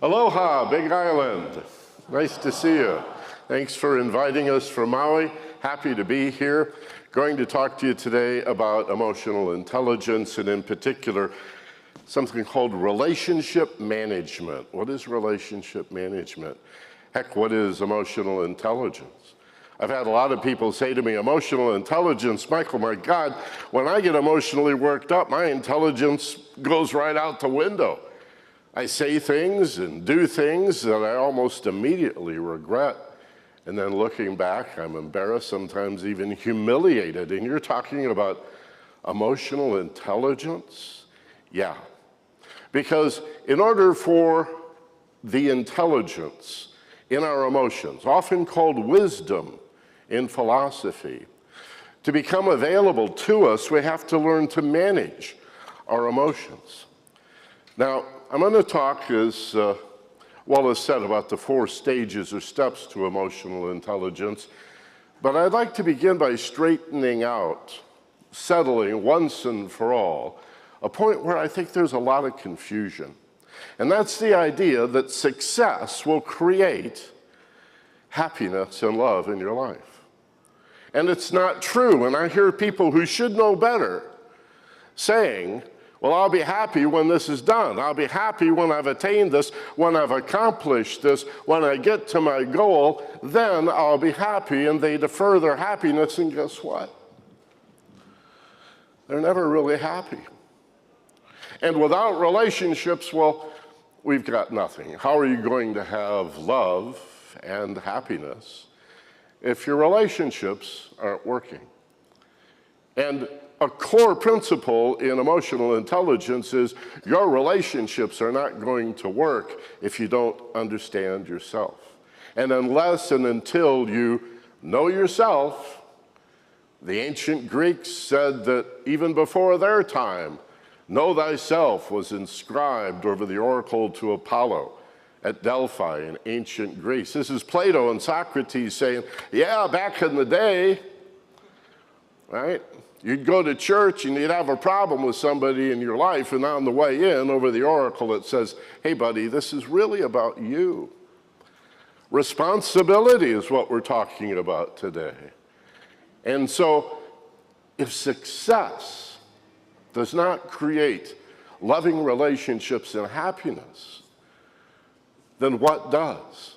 Aloha, Big Island. Nice to see you. Thanks for inviting us from Maui. Happy to be here. Going to talk to you today about emotional intelligence, and in particular, something called relationship management. What is relationship management? Heck, what is emotional intelligence? I've had a lot of people say to me, emotional intelligence, Michael, my God, when I get emotionally worked up, my intelligence goes right out the window. I say things and do things that I almost immediately regret. And then looking back, I'm embarrassed, sometimes even humiliated. And you're talking about emotional intelligence? Yeah. Because in order for the intelligence in our emotions, often called wisdom in philosophy, to become available to us, we have to learn to manage our emotions. Now, I'm going to talk, as Wallace said, about the 4 stages or steps to emotional intelligence, but I'd like to begin by straightening out, settling once and for all, a point where I think there's a lot of confusion. And that's the idea that success will create happiness and love in your life. And it's not true. And I hear people who should know better saying, well, I'll be happy when this is done. I'll be happy when I've attained this, when I've accomplished this, when I get to my goal, then I'll be happy. And they defer their happiness, and guess what? They're never really happy. And without relationships, well, we've got nothing. How are you going to have love and happiness if your relationships aren't working? And a core principle in emotional intelligence is your relationships are not going to work if you don't understand yourself. And unless and until you know yourself, the ancient Greeks said that even before their time, know thyself was inscribed over the oracle to Apollo at Delphi in ancient Greece. This is Plato and Socrates saying, yeah, back in the day, right? You'd go to church and you'd have a problem with somebody in your life, and on the way in, over the oracle, it says, hey, buddy, this is really about you. Responsibility is what we're talking about today. And so, if success does not create loving relationships and happiness, then what does?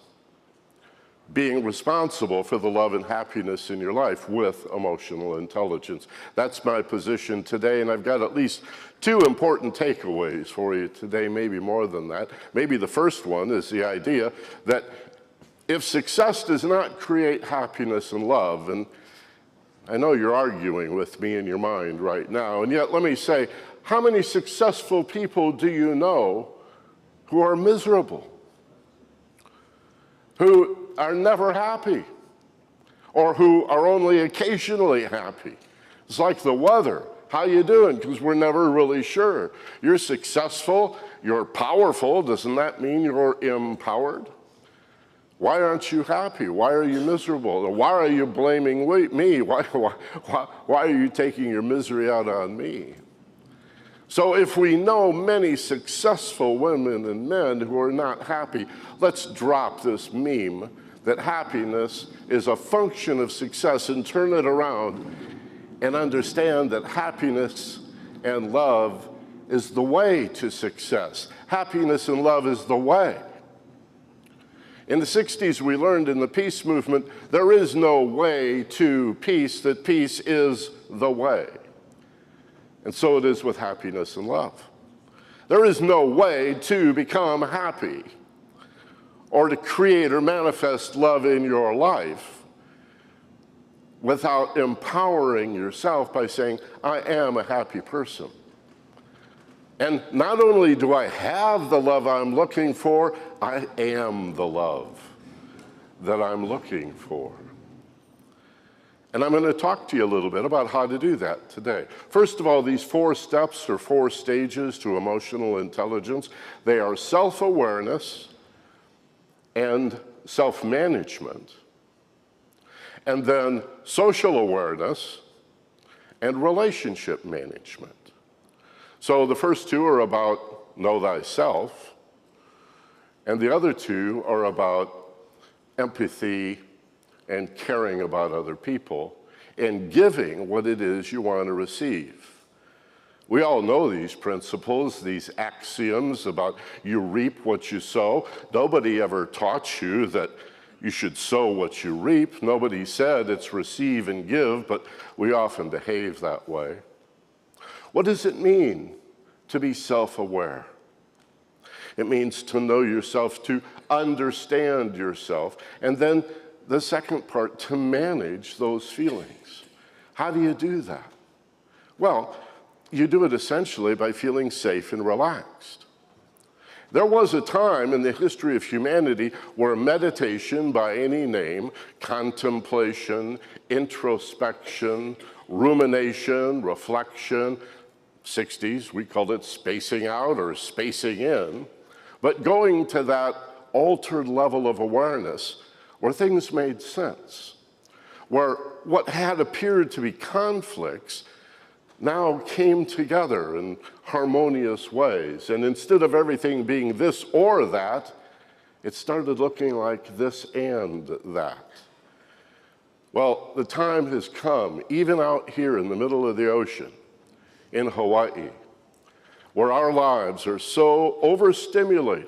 Being responsible for the love and happiness in your life with emotional intelligence. That's my position today, and I've got at least 2 important takeaways for you today, maybe more than that. Maybe the first one is the idea that if success does not create happiness and love, and I know you're arguing with me in your mind right now, and yet let me say, how many successful people do you know who are miserable? Who are never happy, or who are only occasionally happy. It's like the weather. How you doing? Because we're never really sure. You're successful, you're powerful. Doesn't that mean you're empowered? Why aren't you happy? Why are you miserable? Why are you blaming me? Why are you taking your misery out on me? So if we know many successful women and men who are not happy, let's drop this meme that happiness is a function of success and turn it around and understand that happiness and love is the way to success. Happiness and love is the way. In the 60s, we learned in the peace movement, there is no way to peace, that peace is the way. And so it is with happiness and love. There is no way to become happy or to create or manifest love in your life without empowering yourself by saying, I am a happy person. And not only do I have the love I'm looking for, I am the love that I'm looking for. And I'm going to talk to you a little bit about how to do that today. First of all, these 4 steps or 4 stages to emotional intelligence, they are self-awareness and self-management, and then social awareness and relationship management. So the first 2 are about know thyself, And the other two are about empathy and caring about other people and giving what it is you want to receive. We all know these principles, these axioms about you reap what you sow. Nobody ever taught you that you should sow what you reap. Nobody said it's receive and give, but we often behave that way. What does it mean to be self-aware? It means to know yourself, to understand yourself, and then the second part, to manage those feelings. How do you do that? Well, you do it essentially by feeling safe and relaxed. There was a time in the history of humanity where meditation by any name, contemplation, introspection, rumination, reflection, 60s, we called it spacing out or spacing in, but going to that altered level of awareness where things made sense, where what had appeared to be conflicts now came together in harmonious ways. And instead of everything being this or that, it started looking like this and that. Well, the time has come, even out here in the middle of the ocean, in Hawaii, where our lives are so overstimulated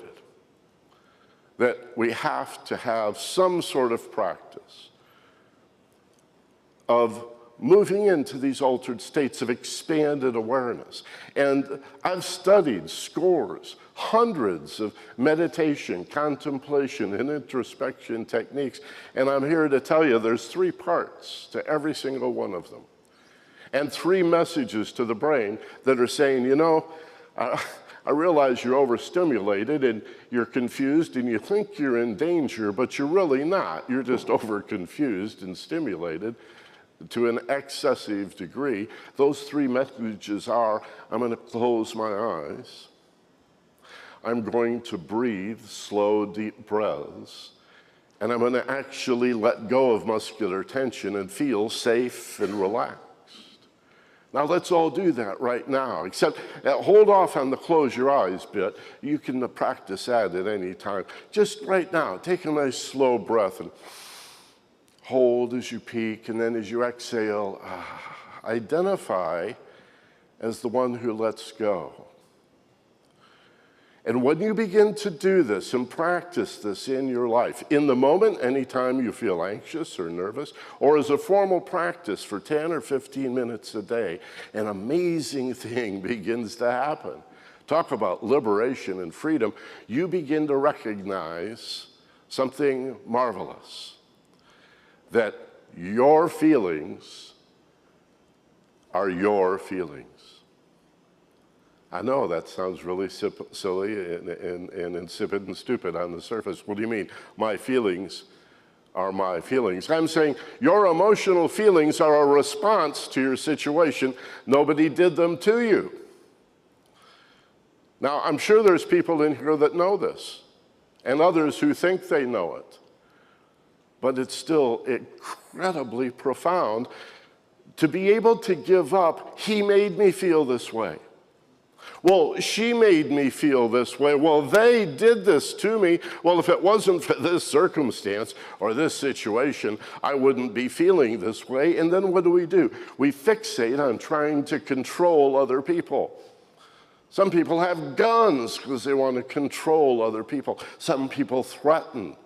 that we have to have some sort of practice of moving into these altered states of expanded awareness. And I've studied scores, hundreds of meditation, contemplation, and introspection techniques, and I'm here to tell you there's 3 parts to every single one of them, and 3 messages to the brain that are saying, you know, I realize you're overstimulated and you're confused and you think you're in danger, but you're really not. You're just over-confused and stimulated to an excessive degree. Those 3 messages are, I'm going to close my eyes. I'm going to breathe slow, deep breaths. And I'm going to actually let go of muscular tension and feel safe and relaxed. Now let's all do that right now, except hold off on the close your eyes bit. You can practice that at any time. Just right now, take a nice slow breath and hold as you peak, and then as you exhale, identify as the one who lets go. And when you begin to do this and practice this in your life, in the moment, anytime you feel anxious or nervous, or as a formal practice for 10 or 15 minutes a day, an amazing thing begins to happen. Talk about liberation and freedom. You begin to recognize something marvelous, that your feelings are your feelings. I know that sounds really silly and insipid and stupid on the surface. What do you mean? My feelings are my feelings. I'm saying your emotional feelings are a response to your situation. Nobody did them to you. Now, I'm sure there's people in here that know this, and others who think they know it. But it's still incredibly profound to be able to give up, he made me feel this way. Well, she made me feel this way. Well, they did this to me. Well, if it wasn't for this circumstance or this situation, I wouldn't be feeling this way. And then what do? We fixate on trying to control other people. Some people have guns because they want to control other people. Some people threaten.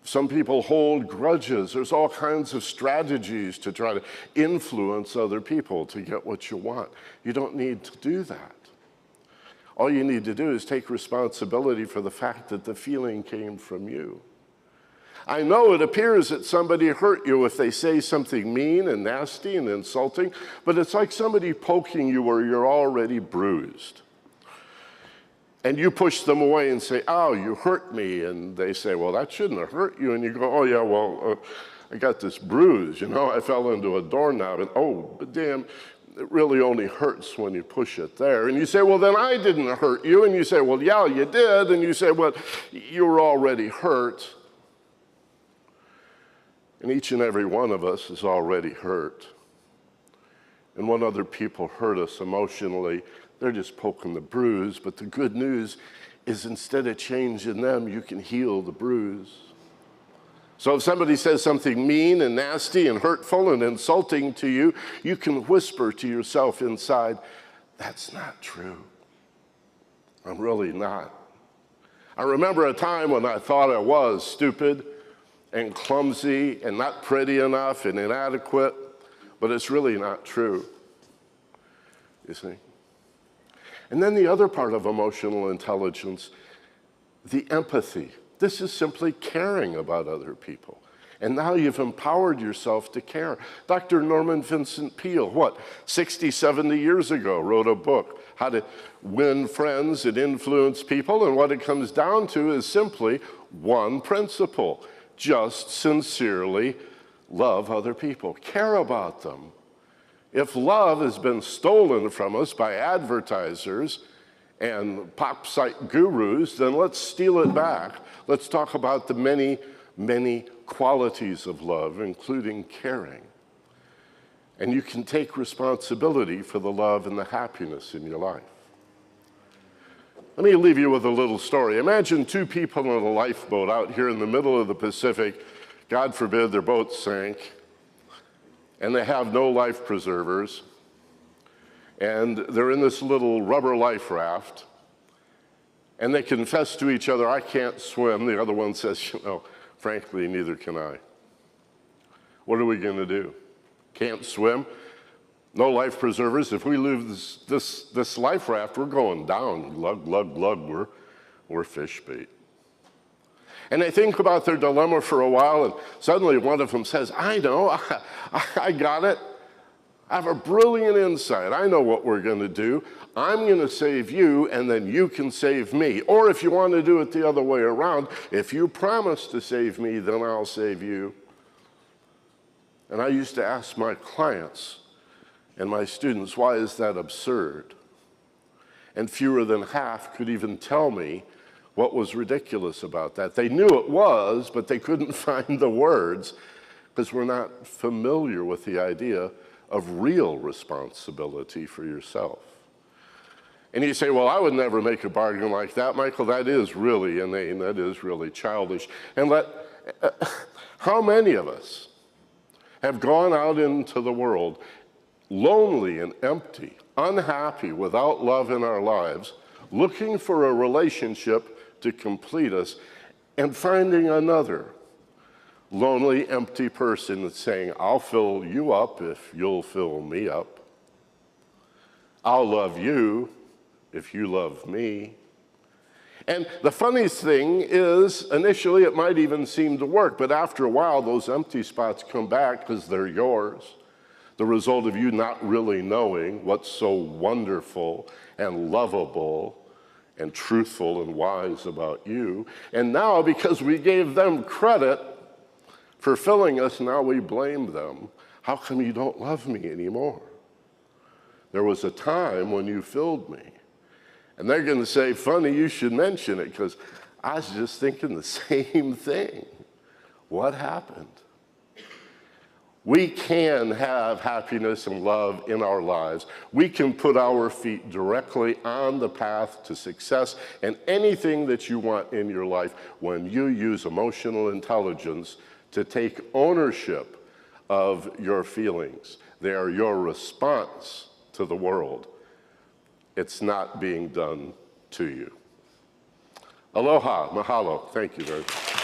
Some people hold grudges. There's all kinds of strategies to try to influence other people to get what you want. You don't need to do that. All you need to do is take responsibility for the fact that the feeling came from you. I know it appears that somebody hurt you if they say something mean and nasty and insulting, but it's like somebody poking you where you're already bruised. And you push them away and say, oh, you hurt me. And they say, well, that shouldn't have hurt you. And you go, oh, yeah, well, I got this bruise. You know, I fell into a doorknob. And, oh, but damn, it really only hurts when you push it there. And you say, well, then I didn't hurt you. And you say, well, yeah, you did. And you say, well, you were already hurt. And each and every one of us is already hurt. And when other people hurt us emotionally, they're just poking the bruise. But the good news is instead of changing them, you can heal the bruise. So if somebody says something mean and nasty and hurtful and insulting to you, you can whisper to yourself inside, that's not true. I'm really not. I remember a time when I thought I was stupid and clumsy and not pretty enough and inadequate, but it's really not true, you see. And then the other part of emotional intelligence, the empathy. This is simply caring about other people. And now you've empowered yourself to care. Dr. Norman Vincent Peale, 60, 70 years ago, wrote a book, How to Win Friends and Influence People. And what it comes down to is simply one principle. Just sincerely love other people. Care about them. If love has been stolen from us by advertisers and pop site gurus, then let's steal it back. Let's talk about the many, many qualities of love, including caring. And you can take responsibility for the love and the happiness in your life. Let me leave you with a little story. Imagine two people on a lifeboat out here in the middle of the Pacific. God forbid their boat sank, and they have no life preservers. And they're in this little rubber life raft, and they confess to each other, I can't swim. The other one says, frankly, neither can I. What are we going to do? Can't swim, no life preservers. If we lose this life raft, we're going down. Glug, glug, glug, we're fish bait. And they think about their dilemma for a while, and suddenly one of them says, I know, I got it. I have a brilliant insight. I know what we're going to do. I'm going to save you, and then you can save me. Or if you want to do it the other way around, if you promise to save me, then I'll save you. And I used to ask my clients and my students, why is that absurd? And fewer than half could even tell me what was ridiculous about that. They knew it was, but they couldn't find the words because we're not familiar with the idea of real responsibility for yourself. And you say, well, I would never make a bargain like that. Michael, that is really inane. That is really childish. And how many of us have gone out into the world lonely and empty, unhappy, without love in our lives, looking for a relationship to complete us, and finding another lonely, empty person that's saying, I'll fill you up if you'll fill me up. I'll love you if you love me. And the funniest thing is, initially it might even seem to work, but after a while, those empty spots come back because they're yours. The result of you not really knowing what's so wonderful and lovable and truthful and wise about you. And now, because we gave them credit for filling us, now we blame them. How come you don't love me anymore? There was a time when you filled me. And they're going to say, funny, you should mention it, because I was just thinking the same thing. What happened? We can have happiness and love in our lives. We can put our feet directly on the path to success and anything that you want in your life when you use emotional intelligence to take ownership of your feelings. They are your response to the world. It's not being done to you. Aloha, mahalo. Thank you very much.